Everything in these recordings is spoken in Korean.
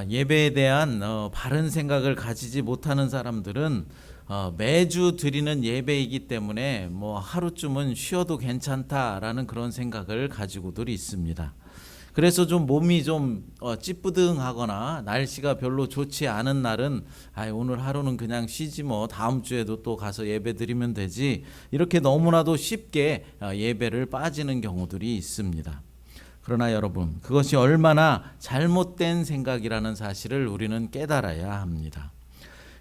예배에 대한 바른 생각을 가지지 못하는 사람들은 매주 드리는 예배이기 때문에 뭐 하루쯤은 쉬어도 괜찮다라는 그런 생각을 가지고들 있습니다. 그래서 좀 몸이 좀 찌뿌둥하거나 날씨가 별로 좋지 않은 날은 오늘 하루는 그냥 쉬지 뭐 다음 주에도 또 가서 예배 드리면 되지, 이렇게 너무나도 쉽게 예배를 빠지는 경우들이 있습니다. 그러나 여러분, 그것이 얼마나 잘못된 생각이라는 사실을 우리는 깨달아야 합니다.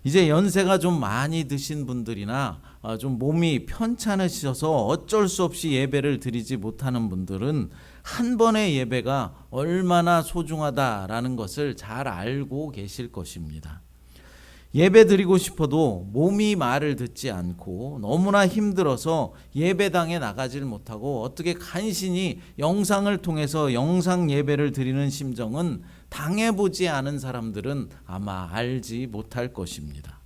이제 연세가 좀 많이 드신 분들이나 좀 몸이 편찮으셔서 어쩔 수 없이 예배를 드리지 못하는 분들은 한 번의 예배가 얼마나 소중하다라는 것을 잘 알고 계실 것입니다. 예배 드리고 싶어도 몸이 말을 듣지 않고 너무나 힘들어서 예배당에 나가질 못하고 어떻게 간신히 영상을 통해서 영상 예배를 드리는 심정은 당해보지 않은 사람들은 아마 알지 못할 것입니다.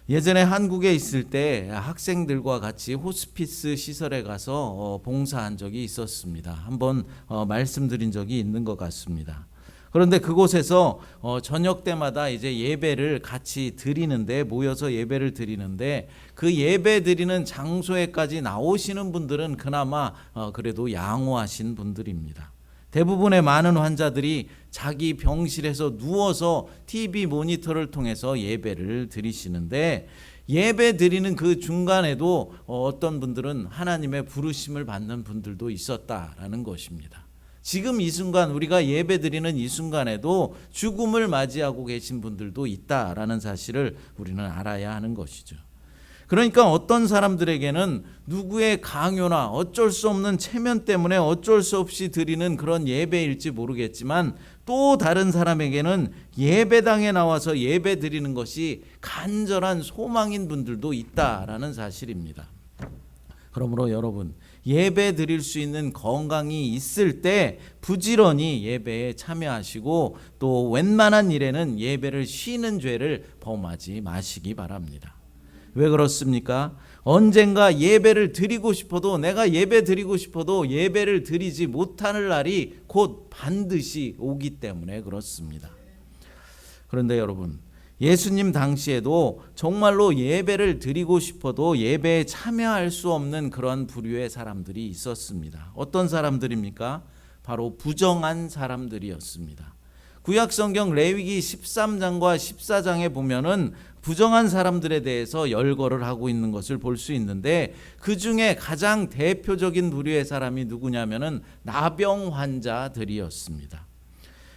예전에 한국에 있을 때 학생들과 같이 호스피스 시설에 가서 봉사한 적이 있었습니다. 한번 말씀드린 적이 있는 것 같습니다. 그런데 그곳에서 저녁 때마다 이제 예배를 같이 드리는데, 모여서 예배를 드리는데, 그 예배 드리는 장소에까지 나오시는 분들은 그나마 그래도 양호하신 분들입니다. 대부분의 많은 환자들이 자기 병실에서 누워서 TV 모니터를 통해서 예배를 드리시는데, 예배 드리는 그 중간에도 어떤 분들은 하나님의 부르심을 받는 분들도 있었다라는 것입니다. 지금 이 순간, 우리가 예배 드리는 이 순간에도 죽음을 맞이하고 계신 분들도 있다라는 사실을 우리는 알아야 하는 것이죠. 그러니까 어떤 사람들에게는 누구의 강요나 어쩔 수 없는 체면 때문에 어쩔 수 없이 드리는 그런 예배일지 모르겠지만, 또 다른 사람에게는 예배당에 나와서 예배 드리는 것이 간절한 소망인 분들도 있다라는 사실입니다. 그러므로 여러분, 예배 드릴 수 있는 건강이 있을 때 부지런히 예배에 참여하시고, 또 웬만한 일에는 예배를 쉬는 죄를 범하지 마시기 바랍니다. 왜 그렇습니까? 언젠가 예배를 드리고 싶어도, 내가 예배 드리고 싶어도 예배를 드리지 못하는 날이 곧 반드시 오기 때문에 그렇습니다. 그런데 여러분, 예수님 당시에도 정말로 예배를 드리고 싶어도 예배에 참여할 수 없는 그런 부류의 사람들이 있었습니다. 어떤 사람들입니까? 바로 부정한 사람들이었습니다. 구약성경 레위기 13장과 14장에 보면은 부정한 사람들에 대해서 열거를 하고 있는 것을 볼 수 있는데, 그 중에 가장 대표적인 부류의 사람이 누구냐면은 나병 환자들이었습니다.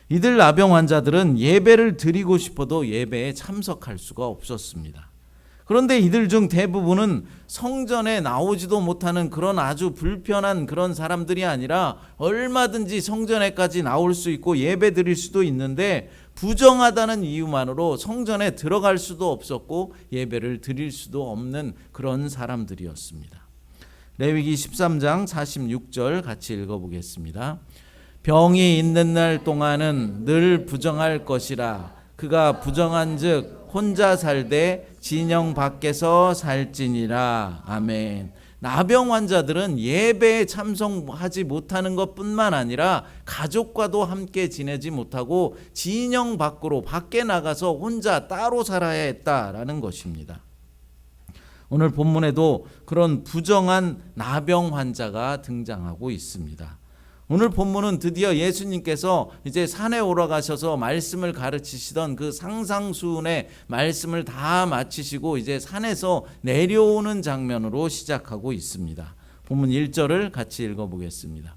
이들 나병 환자들은 예배를 드리고 싶어도 예배에 참석할 수가 없었습니다. 그런데 이들 중 대부분은 성전에 나오지도 못하는 그런 아주 불편한 그런 사람들이 아니라 얼마든지 성전에까지 나올 수 있고 예배 드릴 수도 있는데, 부정하다는 이유만으로 성전에 들어갈 수도 없었고 예배를 드릴 수도 없는 그런 사람들이었습니다. 레위기 13장 46절 같이 읽어보겠습니다. 병이 있는 날 동안은 늘 부정할 것이라. 그가 부정한즉 혼자 살되 진영 밖에서 살지니라. 아멘. 나병 환자들은 예배에 참석하지 못하는 것뿐만 아니라 가족과도 함께 지내지 못하고 진영 밖으로, 밖에 나가서 혼자 따로 살아야 했다라는 것입니다. 오늘 본문에도 그런 부정한 나병 환자가 등장하고 있습니다. 오늘 본문은 드디어 예수님께서 이제 산에 올라가셔서 말씀을 가르치시던 그 상상수훈의 말씀을 다 마치시고 이제 산에서 내려오는 장면으로 시작하고 있습니다. 본문 1절을 같이 읽어보겠습니다.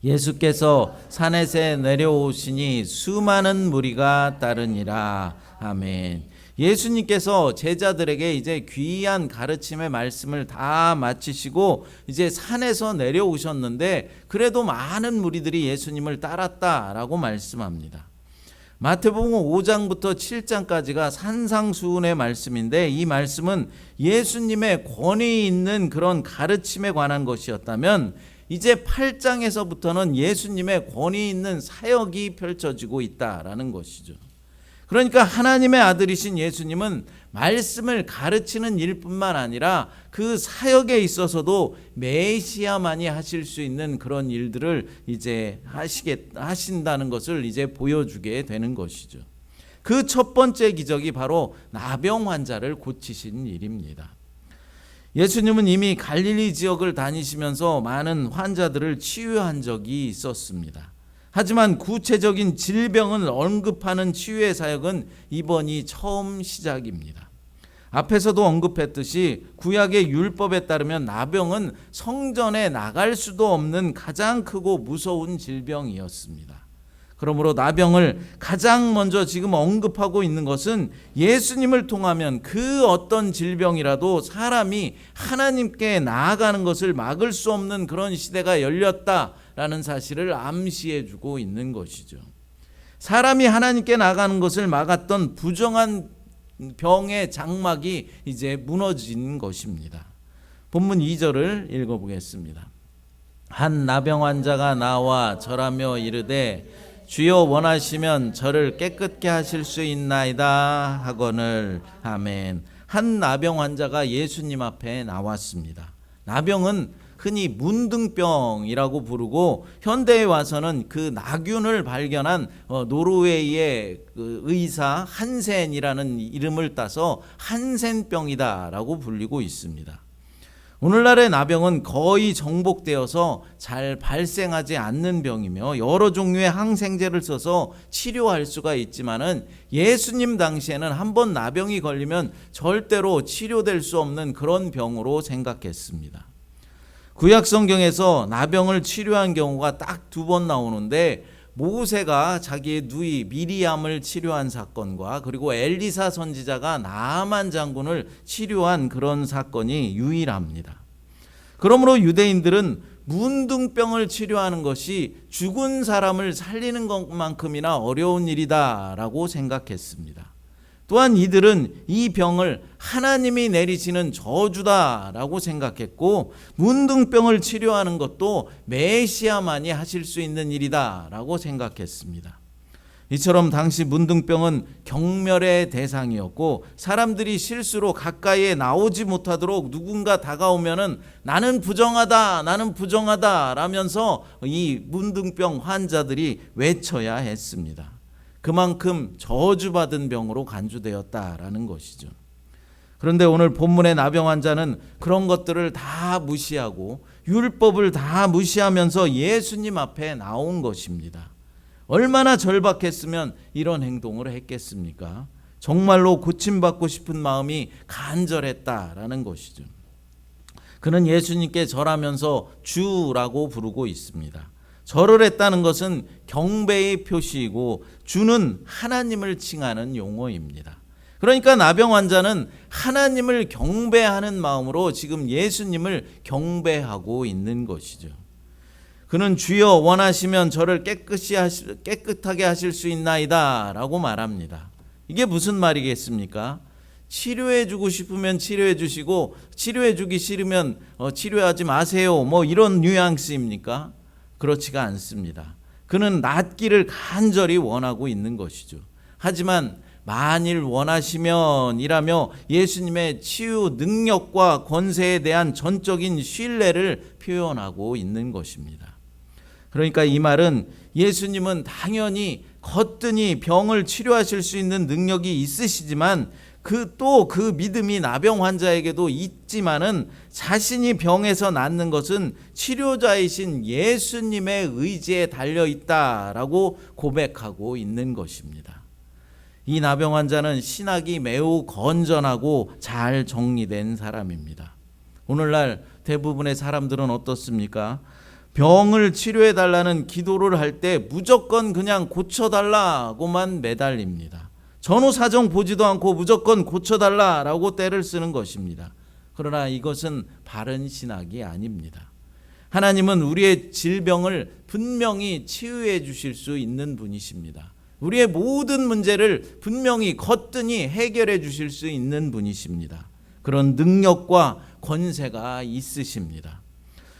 예수께서 산에서 내려오시니 수많은 무리가 따르니라. 아멘. 예수님께서 제자들에게 이제 귀한 가르침의 말씀을 다 마치시고 이제 산에서 내려오셨는데, 그래도 많은 무리들이 예수님을 따랐다라고 말씀합니다. 마태복음 5장부터 7장까지가 산상수훈의 말씀인데, 이 말씀은 예수님의 권위 있는 그런 가르침에 관한 것이었다면, 이제 8장에서부터는 예수님의 권위 있는 사역이 펼쳐지고 있다라는 것이죠. 그러니까 하나님의 아들이신 예수님은 말씀을 가르치는 일뿐만 아니라 그 사역에 있어서도 메시아만이 하실 수 있는 그런 일들을 이제 하신다는 것을 이제 보여주게 되는 것이죠. 그 첫 번째 기적이 바로 나병 환자를 고치신 일입니다. 예수님은 이미 갈릴리 지역을 다니시면서 많은 환자들을 치유한 적이 있었습니다. 하지만 구체적인 질병을 언급하는 치유의 사역은 이번이 처음 시작입니다. 앞에서도 언급했듯이 구약의 율법에 따르면 나병은 성전에 나갈 수도 없는 가장 크고 무서운 질병이었습니다. 그러므로 나병을 가장 먼저 지금 언급하고 있는 것은 예수님을 통하면 그 어떤 질병이라도 사람이 하나님께 나아가는 것을 막을 수 없는 그런 시대가 열렸다라는 사실을 암시해 주고 있는 것이죠. 사람이 하나님께 나가는 것을 막았던 부정한 병의 장막이 이제 무너진 것입니다. 본문 2절을 읽어보겠습니다. 한 나병 환자가 나와 절하며 이르되 주여 원하시면 저를 깨끗게 하실 수 있나이다 하거늘. 아멘. 한 나병 환자가 예수님 앞에 나왔습니다. 나병은 흔히 문둥병이라고 부르고 현대에 와서는 그 나균을 발견한 노르웨이의 그 의사 한센이라는 이름을 따서 한센병이다라고 불리고 있습니다. 오늘날의 나병은 거의 정복되어서 잘 발생하지 않는 병이며 여러 종류의 항생제를 써서 치료할 수가 있지만은 예수님 당시에는 한번 나병이 걸리면 절대로 치료될 수 없는 그런 병으로 생각했습니다. 구약 성경에서 나병을 치료한 경우가 딱 2번 나오는데 모세가 자기의 누이 미리암을 치료한 사건과 그리고 엘리사 선지자가 나아만 장군을 치료한 그런 사건이 유일합니다. 그러므로 유대인들은 문둥병을 치료하는 것이 죽은 사람을 살리는 것만큼이나 어려운 일이다라고 생각했습니다. 또한 이들은 이 병을 하나님이 내리시는 저주다라고 생각했고 문둥병을 치료하는 것도 메시아만이 하실 수 있는 일이다라고 생각했습니다. 이처럼 당시 문둥병은 경멸의 대상이었고 사람들이 실수로 가까이에 나오지 못하도록 누군가 다가오면은 나는 부정하다 라면서 이 문둥병 환자들이 외쳐야 했습니다. 그만큼 저주받은 병으로 간주되었다라는 것이죠. 그런데 오늘 본문의 나병 환자는 그런 것들을 다 무시하고 율법을 다 무시하면서 예수님 앞에 나온 것입니다. 얼마나 절박했으면 이런 행동을 했겠습니까? 정말로 고침받고 싶은 마음이 간절했다라는 것이죠. 그는 예수님께 절하면서 주라고 부르고 있습니다. 절을 했다는 것은 경배의 표시이고 주는 하나님을 칭하는 용어입니다. 그러니까 나병 환자는 하나님을 경배하는 마음으로 지금 예수님을 경배하고 있는 것이죠. 그는 주여 원하시면 저를 깨끗하게 하실 수 있나이다 라고 말합니다. 이게 무슨 말이겠습니까? 치료해 주고 싶으면 치료해 주시고 치료해 주기 싫으면 치료하지 마세요 뭐 이런 뉘앙스입니까? 그렇지가 않습니다. 그는 낫기를 간절히 원하고 있는 것이죠. 하지만 만일 원하시면 이라며 예수님의 치유 능력과 권세에 대한 전적인 신뢰를 표현하고 있는 것입니다. 그러니까 이 말은 예수님은 당연히 거뜬히 병을 치료하실 수 있는 능력이 있으시지만 그 믿음이 나병 환자에게도 있지만은 자신이 병에서 낫는 것은 치료자이신 예수님의 의지에 달려 있다라고 고백하고 있는 것입니다. 이 나병 환자는 신학이 매우 건전하고 잘 정리된 사람입니다. 오늘날 대부분의 사람들은 어떻습니까? 병을 치료해 달라는 기도를 할 때 무조건 그냥 고쳐달라고만 매달립니다. 전후 사정 보지도 않고 무조건 고쳐달라라고 떼를 쓰는 것입니다. 그러나 이것은 바른 신학이 아닙니다. 하나님은 우리의 질병을 분명히 치유해 주실 수 있는 분이십니다. 우리의 모든 문제를 분명히 거뜬히 해결해 주실 수 있는 분이십니다. 그런 능력과 권세가 있으십니다.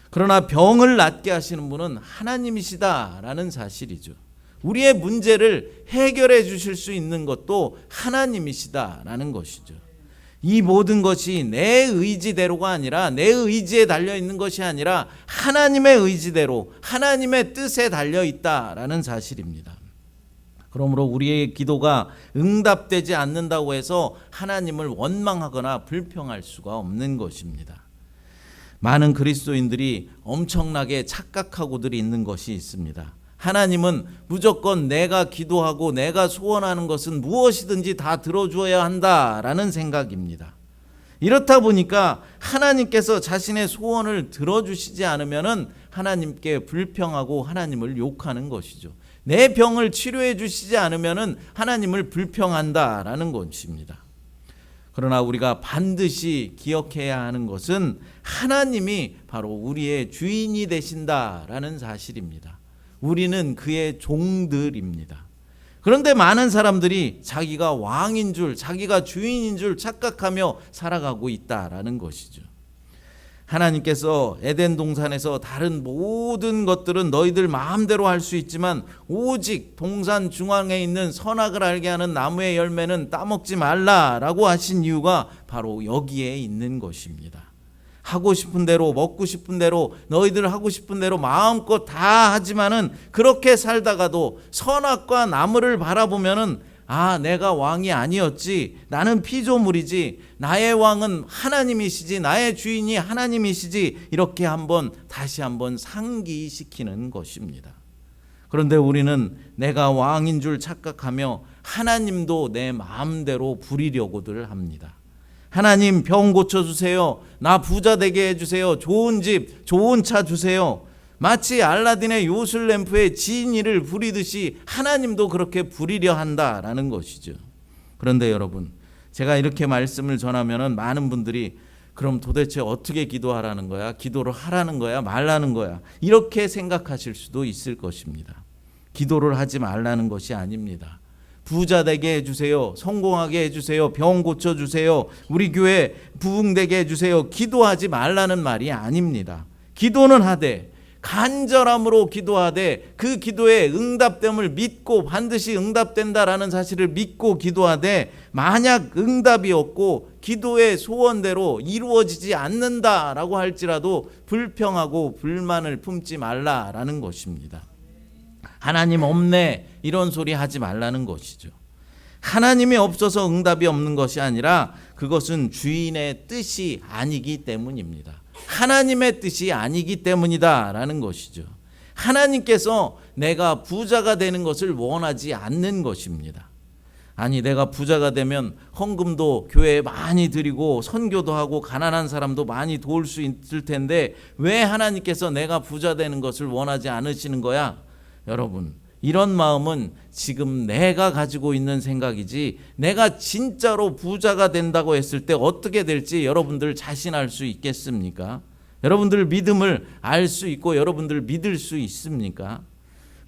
그러나 병을 낫게 하시는 분은 하나님이시다라는 사실이죠. 우리의 문제를 해결해 주실 수 있는 것도 하나님이시다라는 것이죠. 이 모든 것이 내 의지대로가 아니라, 내 의지에 달려 있는 것이 아니라 하나님의 의지대로, 하나님의 뜻에 달려 있다라는 사실입니다. 그러므로 우리의 기도가 응답되지 않는다고 해서 하나님을 원망하거나 불평할 수가 없는 것입니다. 많은 그리스도인들이 엄청나게 착각하고들 있는 것이 있습니다. 하나님은 무조건 내가 기도하고 내가 소원하는 것은 무엇이든지 다 들어주어야 한다라는 생각입니다. 이렇다 보니까 하나님께서 자신의 소원을 들어주시지 않으면 하나님께 불평하고 하나님을 욕하는 것이죠. 내 병을 치료해 주시지 않으면 하나님을 불평한다라는 것입니다. 그러나 우리가 반드시 기억해야 하는 것은 하나님이 바로 우리의 주인이 되신다라는 사실입니다. 우리는 그의 종들입니다. 그런데 많은 사람들이 자기가 왕인 줄, 자기가 주인인 줄 착각하며 살아가고 있다라는 것이죠. 하나님께서 에덴 동산에서 다른 모든 것들은 너희들 마음대로 할 수 있지만 오직 동산 중앙에 있는 선악을 알게 하는 나무의 열매는 따먹지 말라라고 하신 이유가 바로 여기에 있는 것입니다. 하고 싶은 대로, 먹고 싶은 대로, 너희들 하고 싶은 대로 마음껏 다 하지만은 그렇게 살다가도 선악과 나무를 바라보면은 내가 왕이 아니었지, 나는 피조물이지, 나의 왕은 하나님이시지, 나의 주인이 하나님이시지, 이렇게 다시 한번 상기시키는 것입니다. 그런데 우리는 내가 왕인 줄 착각하며 하나님도 내 마음대로 부리려고들 합니다. 하나님, 병 고쳐주세요. 나 부자 되게 해주세요. 좋은 집, 좋은 차 주세요. 마치 알라딘의 요술램프에 지니를 부리듯이 하나님도 그렇게 부리려 한다라는 것이죠. 그런데 여러분, 제가 이렇게 말씀을 전하면 많은 분들이 그럼 도대체 어떻게 기도하라는 거야? 기도를 하라는 거야? 말라는 거야? 이렇게 생각하실 수도 있을 것입니다. 기도를 하지 말라는 것이 아닙니다. 부자 되게 해주세요. 성공하게 해주세요. 병 고쳐주세요. 우리 교회 부흥되게 해주세요. 기도하지 말라는 말이 아닙니다. 기도는 하되 간절함으로 기도하되 그 기도의 응답됨을 믿고 반드시 응답된다라는 사실을 믿고 기도하되 만약 응답이 없고 기도의 소원대로 이루어지지 않는다라고 할지라도 불평하고 불만을 품지 말라라는 것입니다. 하나님 없네 이런 소리 하지 말라는 것이죠. 하나님이 없어서 응답이 없는 것이 아니라 그것은 주인의 뜻이 아니기 때문입니다. 하나님의 뜻이 아니기 때문이다라는 것이죠. 하나님께서 내가 부자가 되는 것을 원하지 않는 것입니다. 아니, 내가 부자가 되면 헌금도 교회에 많이 드리고 선교도 하고 가난한 사람도 많이 도울 수 있을 텐데 왜 하나님께서 내가 부자 되는 것을 원하지 않으시는 거야? 여러분, 이런 마음은 지금 내가 가지고 있는 생각이지 내가 진짜로 부자가 된다고 했을 때 어떻게 될지 여러분들 자신할 수 있겠습니까? 여러분들 믿음을 알 수 있고 여러분들 믿을 수 있습니까?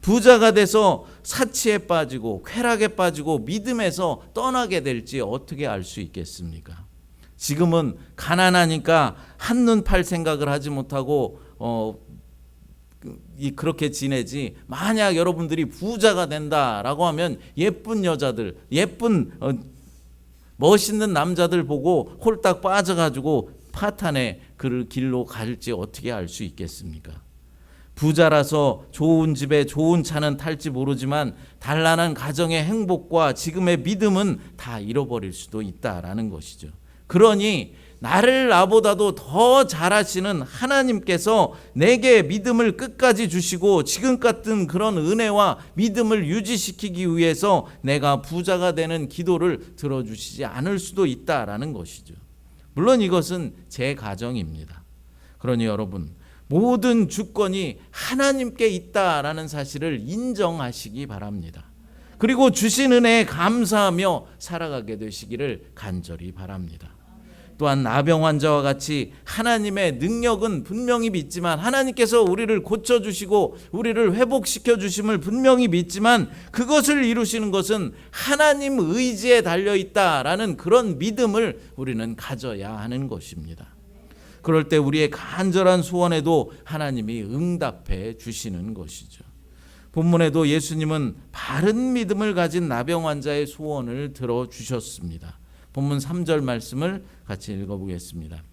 부자가 돼서 사치에 빠지고 쾌락에 빠지고 믿음에서 떠나게 될지 어떻게 알 수 있겠습니까? 지금은 가난하니까 한눈 팔 생각을 하지 못하고 그렇게 지내지, 만약 여러분들이 부자가 된다라고 하면 예쁜 여자들, 예쁜 멋있는 남자들 보고 홀딱 빠져가지고 파탄의 그 길로 갈지 어떻게 알 수 있겠습니까? 부자라서 좋은 집에 좋은 차는 탈지 모르지만 단란한 가정의 행복과 지금의 믿음은 다 잃어버릴 수도 있다라는 것이죠. 그러니 나를 나보다도 더 잘하시는 하나님께서 내게 믿음을 끝까지 주시고 지금 같은 그런 은혜와 믿음을 유지시키기 위해서 내가 부자가 되는 기도를 들어주시지 않을 수도 있다라는 것이죠. 물론 이것은 제 가정입니다. 그러니 여러분, 모든 주권이 하나님께 있다라는 사실을 인정하시기 바랍니다. 그리고 주신 은혜에 감사하며 살아가게 되시기를 간절히 바랍니다. 또한 나병 환자와 같이 하나님의 능력은 분명히 믿지만, 하나님께서 우리를 고쳐주시고 우리를 회복시켜 주심을 분명히 믿지만 그것을 이루시는 것은 하나님 의지에 달려있다라는 그런 믿음을 우리는 가져야 하는 것입니다. 그럴 때 우리의 간절한 소원에도 하나님이 응답해 주시는 것이죠. 본문에도 예수님은 바른 믿음을 가진 나병 환자의 소원을 들어주셨습니다. 본문 3절 말씀을 같이 읽어보겠습니다.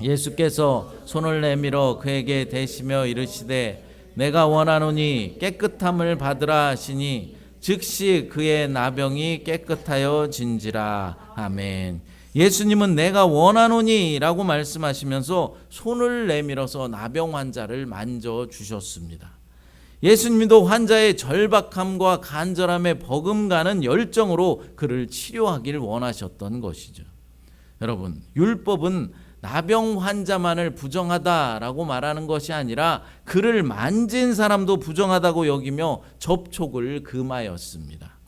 예수께서 손을 내밀어 그에게 대시며 이르시되 내가 원하노니 깨끗함을 받으라 하시니 즉시 그의 나병이 깨끗하여 진지라. 아멘. 예수님은 내가 원하노니 라고 말씀하시면서 손을 내밀어서 나병 환자를 만져주셨습니다. 예수님도 환자의 절박함과 간절함에 버금가는 열정으로 그를 치료하길 원하셨던 것이죠. 여러분, 율법은 나병 환자만을 부정하다라고 말하는 것이 아니라 그를 만진 사람도 부정하다고 여기며 접촉을 금하였습니다.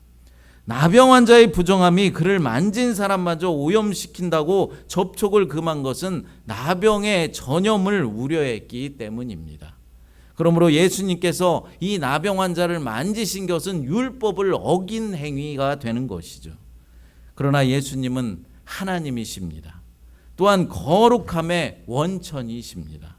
나병 환자의 부정함이 그를 만진 사람마저 오염시킨다고 접촉을 금한 것은 나병의 전염을 우려했기 때문입니다. 그러므로 예수님께서 이 나병 환자를 만지신 것은 율법을 어긴 행위가 되는 것이죠. 그러나 예수님은 하나님이십니다. 또한 거룩함의 원천이십니다.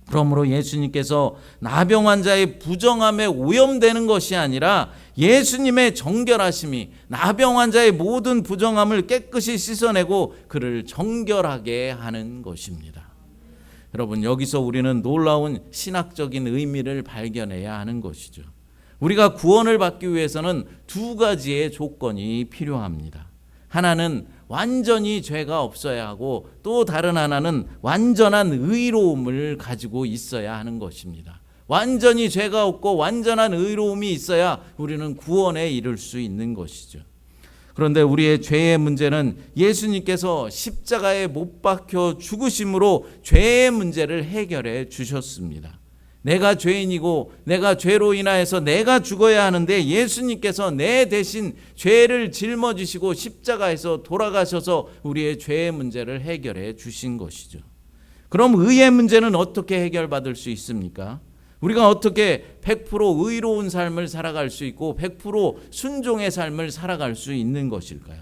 그러므로 예수님께서 나병 환자의 부정함에 오염되는 것이 아니라 예수님의 정결하심이 나병 환자의 모든 부정함을 깨끗이 씻어내고 그를 정결하게 하는 것입니다. 여러분, 여기서 우리는 놀라운 신학적인 의미를 발견해야 하는 것이죠. 우리가 구원을 받기 위해서는 두 가지의 조건이 필요합니다. 하나는 완전히 죄가 없어야 하고 또 다른 하나는 완전한 의로움을 가지고 있어야 하는 것입니다. 완전히 죄가 없고 완전한 의로움이 있어야 우리는 구원에 이를 수 있는 것이죠. 그런데 우리의 죄의 문제는 예수님께서 십자가에 못 박혀 죽으심으로 죄의 문제를 해결해 주셨습니다. 내가 죄인이고 내가 죄로 인하여서 내가 죽어야 하는데 예수님께서 내 대신 죄를 짊어지시고 십자가에서 돌아가셔서 우리의 죄의 문제를 해결해 주신 것이죠. 그럼 의의 문제는 어떻게 해결받을 수 있습니까? 우리가 어떻게 100% 의로운 삶을 살아갈 수 있고 100% 순종의 삶을 살아갈 수 있는 것일까요?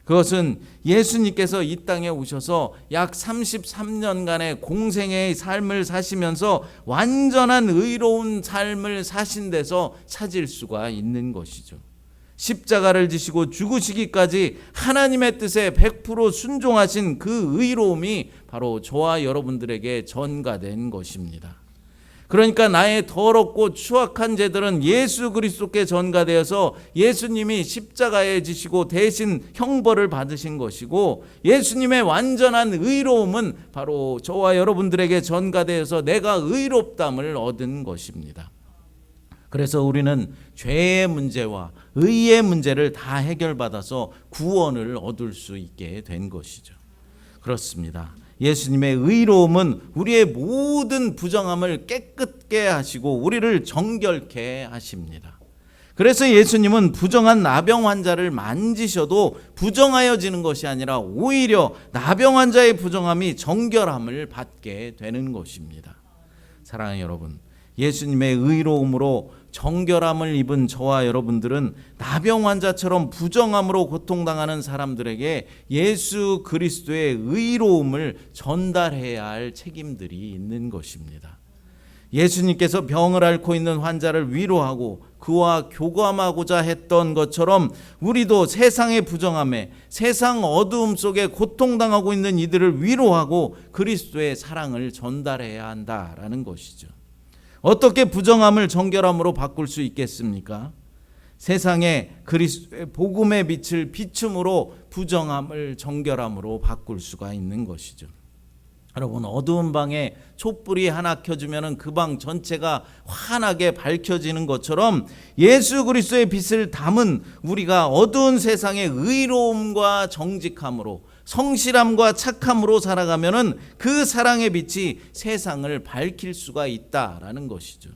그것은 예수님께서 이 땅에 오셔서 약 33년간의 공생의 삶을 사시면서 완전한 의로운 삶을 사신 데서 찾을 수가 있는 것이죠. 십자가를 지시고 죽으시기까지 하나님의 뜻에 100% 순종하신 그 의로움이 바로 저와 여러분들에게 전가된 것입니다. 그러니까 나의 더럽고 추악한 죄들은 예수 그리스도께 전가되어서 예수님이 십자가에 지시고 대신 형벌을 받으신 것이고 예수님의 완전한 의로움은 바로 저와 여러분들에게 전가되어서 내가 의롭담을 얻은 것입니다. 그래서 우리는 죄의 문제와 의의 문제를 다 해결받아서 구원을 얻을 수 있게 된 것이죠. 그렇습니다. 예수님의 의로움은 우리의 모든 부정함을 깨끗게 하시고 우리를 정결케 하십니다. 그래서 예수님은 부정한 나병 환자를 만지셔도 부정하여지는 것이 아니라 오히려 나병 환자의 부정함이 정결함을 받게 되는 것입니다. 사랑하는 여러분, 예수님의 의로움으로 정결함을 입은 저와 여러분들은 나병 환자처럼 부정함으로 고통당하는 사람들에게 예수 그리스도의 의로움을 전달해야 할 책임들이 있는 것입니다. 예수님께서 병을 앓고 있는 환자를 위로하고 그와 교감하고자 했던 것처럼 우리도 세상의 부정함에 세상 어두움 속에 고통당하고 있는 이들을 위로하고 그리스도의 사랑을 전달해야 한다라는 것이죠. 어떻게 부정함을 정결함으로 바꿀 수 있겠습니까? 세상에 그리스도의 복음의 빛을 비춤으로 부정함을 정결함으로 바꿀 수가 있는 것이죠. 여러분, 어두운 방에 촛불이 하나 켜지면 그 방 전체가 환하게 밝혀지는 것처럼 예수 그리스도의 빛을 담은 우리가 어두운 세상의 의로움과 정직함으로 성실함과 착함으로 살아가면은 그 사랑의 빛이 세상을 밝힐 수가 있다라는 것이죠.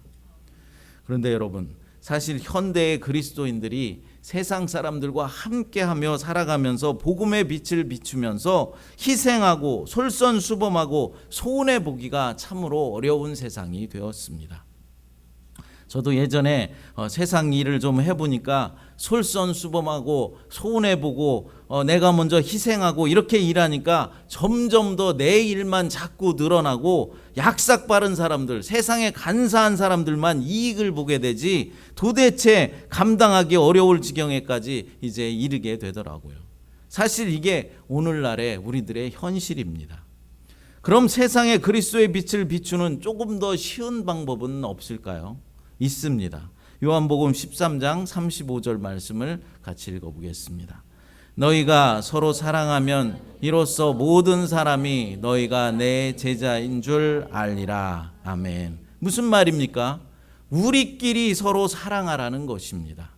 그런데 여러분, 사실 현대의 그리스도인들이 세상 사람들과 함께하며 살아가면서 복음의 빛을 비추면서 희생하고 솔선수범하고 손해보기가 참으로 어려운 세상이 되었습니다. 저도 예전에 세상 일을 좀 해보니까 솔선수범하고 손해보고 내가 먼저 희생하고 이렇게 일하니까 점점 더 내 일만 자꾸 늘어나고 약삭 빠른 사람들, 세상에 간사한 사람들만 이익을 보게 되지 도대체 감당하기 어려울 지경에까지 이제 이르게 되더라고요. 사실 이게 오늘날의 우리들의 현실입니다. 그럼 세상에 그리스도의 빛을 비추는 조금 더 쉬운 방법은 없을까요? 있습니다. 요한복음 13장 35절 말씀을 같이 읽어보겠습니다. 너희가 서로 사랑하면 이로써 모든 사람이 너희가 내 제자인 줄 알리라. 아멘. 무슨 말입니까? 우리끼리 서로 사랑하라는 것입니다.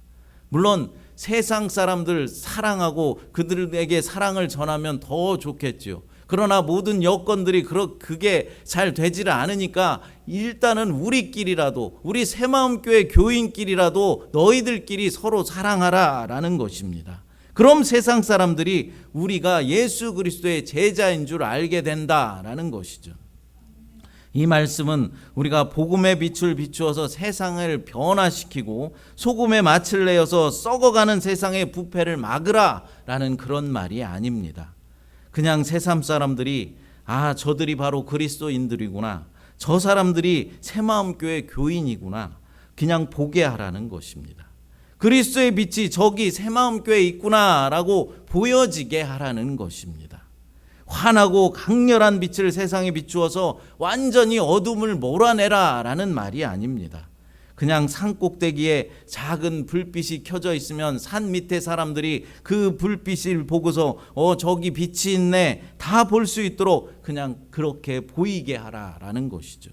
물론 세상 사람들 사랑하고 그들에게 사랑을 전하면 더 좋겠지요. 그러나 모든 여건들이 그게 잘 되지를 않으니까 일단은 우리끼리라도, 우리 새마음교회 교인끼리라도 너희들끼리 서로 사랑하라 라는 것입니다. 그럼 세상 사람들이 우리가 예수 그리스도의 제자인 줄 알게 된다라는 것이죠. 이 말씀은 우리가 복음의 빛을 비추어서 세상을 변화시키고 소금의 맛을 내어서 썩어가는 세상의 부패를 막으라라는 그런 말이 아닙니다. 그냥 세상 사람들이 저들이 바로 그리스도인들이구나, 저 사람들이 새마음교회 교인이구나, 그냥 보게 하라는 것입니다. 그리스도의 빛이 저기 새마음교회에 있구나라고 보여지게 하라는 것입니다. 환하고 강렬한 빛을 세상에 비추어서 완전히 어둠을 몰아내라라는 말이 아닙니다. 그냥 산 꼭대기에 작은 불빛이 켜져 있으면 산 밑에 사람들이 그 불빛을 보고서 저기 빛이 있네 다 볼 수 있도록 그냥 그렇게 보이게 하라라는 것이죠.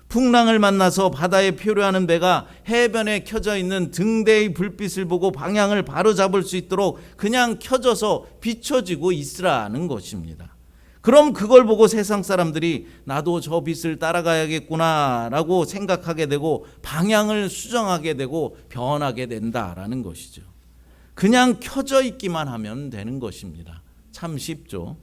풍랑을 만나서 바다에 표류하는 배가 해변에 켜져 있는 등대의 불빛을 보고 방향을 바로 잡을 수 있도록 그냥 켜져서 비춰지고 있으라는 것입니다. 그럼 그걸 보고 세상 사람들이 나도 저 빛을 따라가야겠구나 라고 생각하게 되고 방향을 수정하게 되고 변하게 된다라는 것이죠. 그냥 켜져 있기만 하면 되는 것입니다. 참 쉽죠.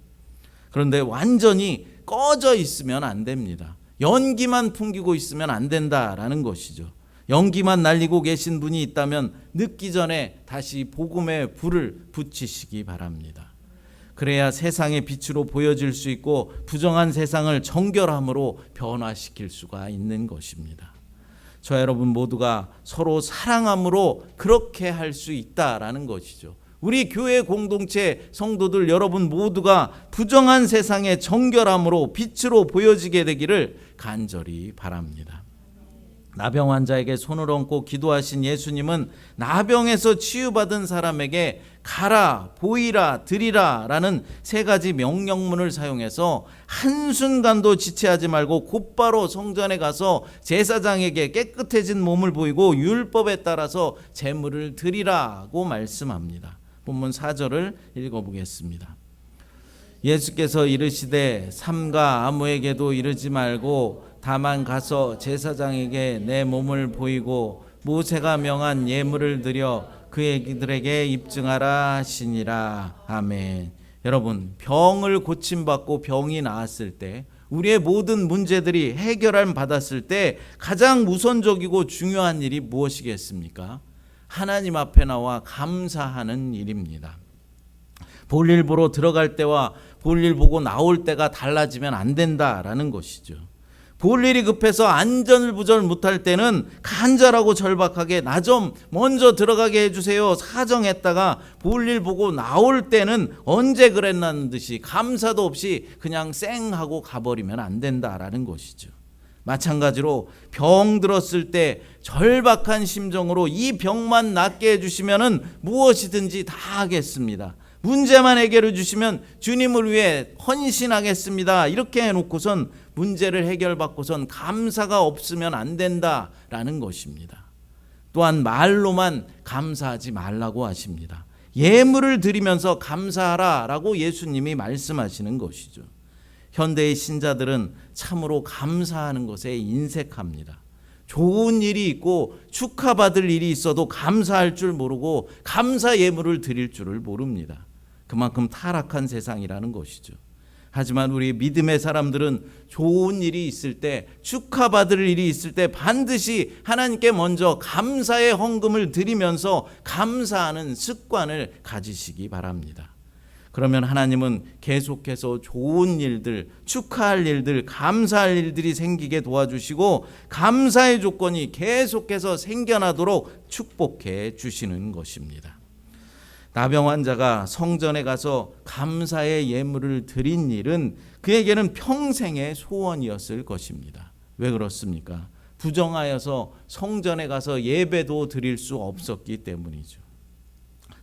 그런데 완전히 꺼져 있으면 안 됩니다. 연기만 풍기고 있으면 안 된다라는 것이죠. 연기만 날리고 계신 분이 있다면 늦기 전에 다시 복음의 불을 붙이시기 바랍니다. 그래야 세상의 빛으로 보여질 수 있고 부정한 세상을 정결함으로 변화시킬 수가 있는 것입니다. 저 여러분 모두가 서로 사랑함으로 그렇게 할 수 있다라는 것이죠. 우리 교회 공동체 성도들 여러분 모두가 부정한 세상의 정결함으로 빛으로 보여지게 되기를 간절히 바랍니다. 나병 환자에게 손을 얹고 기도하신 예수님은 나병에서 치유받은 사람에게 가라, 보이라, 드리라 라는 세 가지 명령문을 사용해서 한순간도 지체하지 말고 곧바로 성전에 가서 제사장에게 깨끗해진 몸을 보이고 율법에 따라서 제물을 드리라고 말씀합니다. 본문 4절을 읽어보겠습니다. 예수께서 이르시되 삼가 아무에게도 이르지 말고 다만 가서 제사장에게 내 몸을 보이고 모세가 명한 예물을 드려 그들에게 입증하라 하시니라. 아멘. 여러분, 병을 고침받고 병이 나았을 때 우리의 모든 문제들이 해결을 받았을 때 가장 우선적이고 중요한 일이 무엇이겠습니까? 하나님 앞에 나와 감사하는 일입니다. 볼일 보러 들어갈 때와 볼일 보고 나올 때가 달라지면 안 된다라는 것이죠. 볼일이 급해서 안절부절 못할 때는 간절하고 절박하게 나 좀 먼저 들어가게 해주세요 사정했다가 볼일 보고 나올 때는 언제 그랬나는 듯이 감사도 없이 그냥 쌩하고 가버리면 안 된다라는 것이죠. 마찬가지로 병 들었을 때 절박한 심정으로 이 병만 낫게 해주시면 무엇이든지 다 하겠습니다. 문제만 해결해 주시면 주님을 위해 헌신하겠습니다. 이렇게 해놓고선 문제를 해결받고선 감사가 없으면 안 된다라는 것입니다. 또한 말로만 감사하지 말라고 하십니다. 예물을 드리면서 감사하라라고 예수님이 말씀하시는 것이죠. 현대의 신자들은 참으로 감사하는 것에 인색합니다. 좋은 일이 있고 축하받을 일이 있어도 감사할 줄 모르고 감사 예물을 드릴 줄을 모릅니다. 그만큼 타락한 세상이라는 것이죠. 하지만 우리 믿음의 사람들은 좋은 일이 있을 때, 축하받을 일이 있을 때 반드시 하나님께 먼저 감사의 헌금을 드리면서 감사하는 습관을 가지시기 바랍니다. 그러면 하나님은 계속해서 좋은 일들, 축하할 일들, 감사할 일들이 생기게 도와주시고 감사의 조건이 계속해서 생겨나도록 축복해 주시는 것입니다. 나병 환자가 성전에 가서 감사의 예물을 드린 일은 그에게는 평생의 소원이었을 것입니다. 왜 그렇습니까? 부정하여서 성전에 가서 예배도 드릴 수 없었기 때문이죠.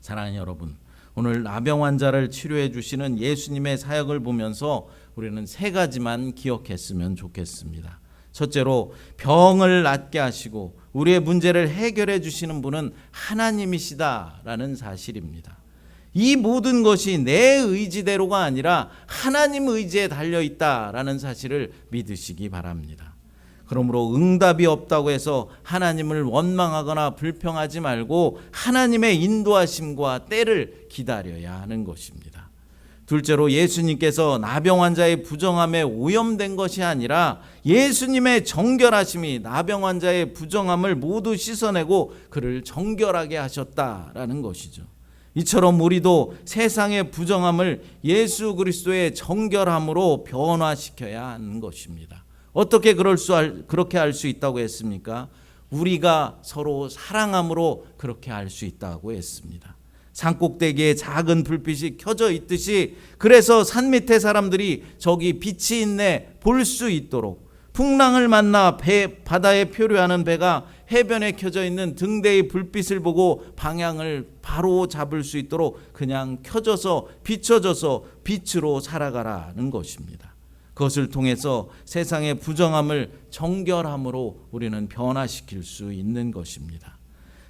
사랑하는 여러분, 오늘 나병 환자를 치료해 주시는 예수님의 사역을 보면서 우리는 세 가지만 기억했으면 좋겠습니다. 첫째로, 병을 낫게 하시고 우리의 문제를 해결해 주시는 분은 하나님이시다라는 사실입니다. 이 모든 것이 내 의지대로가 아니라 하나님 의지에 달려있다라는 사실을 믿으시기 바랍니다. 그러므로 응답이 없다고 해서 하나님을 원망하거나 불평하지 말고 하나님의 인도하심과 때를 기다려야 하는 것입니다. 둘째로, 예수님께서 나병 환자의 부정함에 오염된 것이 아니라 예수님의 정결하심이 나병 환자의 부정함을 모두 씻어내고 그를 정결하게 하셨다라는 것이죠. 이처럼 우리도 세상의 부정함을 예수 그리스도의 정결함으로 변화시켜야 하는 것입니다. 어떻게 그렇게 할 수 있다고 했습니까? 우리가 서로 사랑함으로 그렇게 할 수 있다고 했습니다. 산꼭대기에 작은 불빛이 켜져 있듯이, 그래서 산 밑에 사람들이 저기 빛이 있네 볼 수 있도록, 풍랑을 만나 바다에 표류하는 배가 해변에 켜져 있는 등대의 불빛을 보고 방향을 바로 잡을 수 있도록 그냥 켜져서 비춰져서 빛으로 살아가라는 것입니다. 그것을 통해서 세상의 부정함을 정결함으로 우리는 변화시킬 수 있는 것입니다.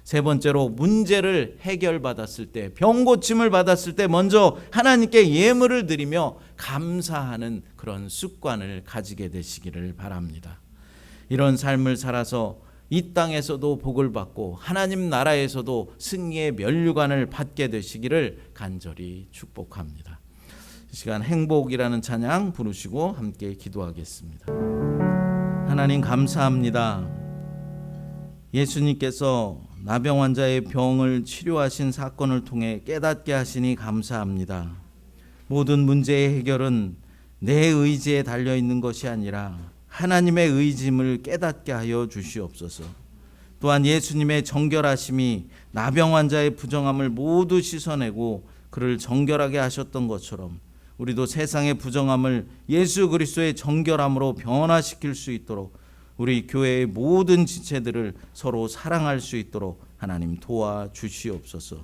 세 번째로, 문제를 해결받았을 때, 병 고침을 받았을 때 먼저 하나님께 예물을 드리며 감사하는 그런 습관을 가지게 되시기를 바랍니다. 이런 삶을 살아서 이 땅에서도 복을 받고 하나님 나라에서도 승리의 면류관을 받게 되시기를 간절히 축복합니다. 이 시간 행복이라는 찬양 부르시고 함께 기도하겠습니다. 하나님 감사합니다. 예수님께서 나병 환자의 병을 치료하신 사건을 통해 깨닫게 하시니 감사합니다. 모든 문제의 해결은 내 의지에 달려있는 것이 아니라 하나님의 의지임을 깨닫게 하여 주시옵소서. 또한 예수님의 정결하심이 나병 환자의 부정함을 모두 씻어내고 그를 정결하게 하셨던 것처럼 우리도 세상의 부정함을 예수 그리스도의 정결함으로 변화시킬 수 있도록 우리 교회의 모든 지체들을 서로 사랑할 수 있도록 하나님 도와주시옵소서.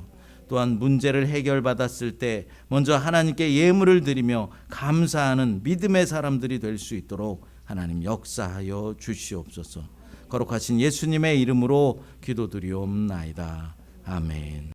또한 문제를 해결받았을 때 먼저 하나님께 예물을 드리며 감사하는 믿음의 사람들이 될 수 있도록 하나님 역사하여 주시옵소서. 거룩하신 예수님의 이름으로 기도드리옵나이다. 아멘.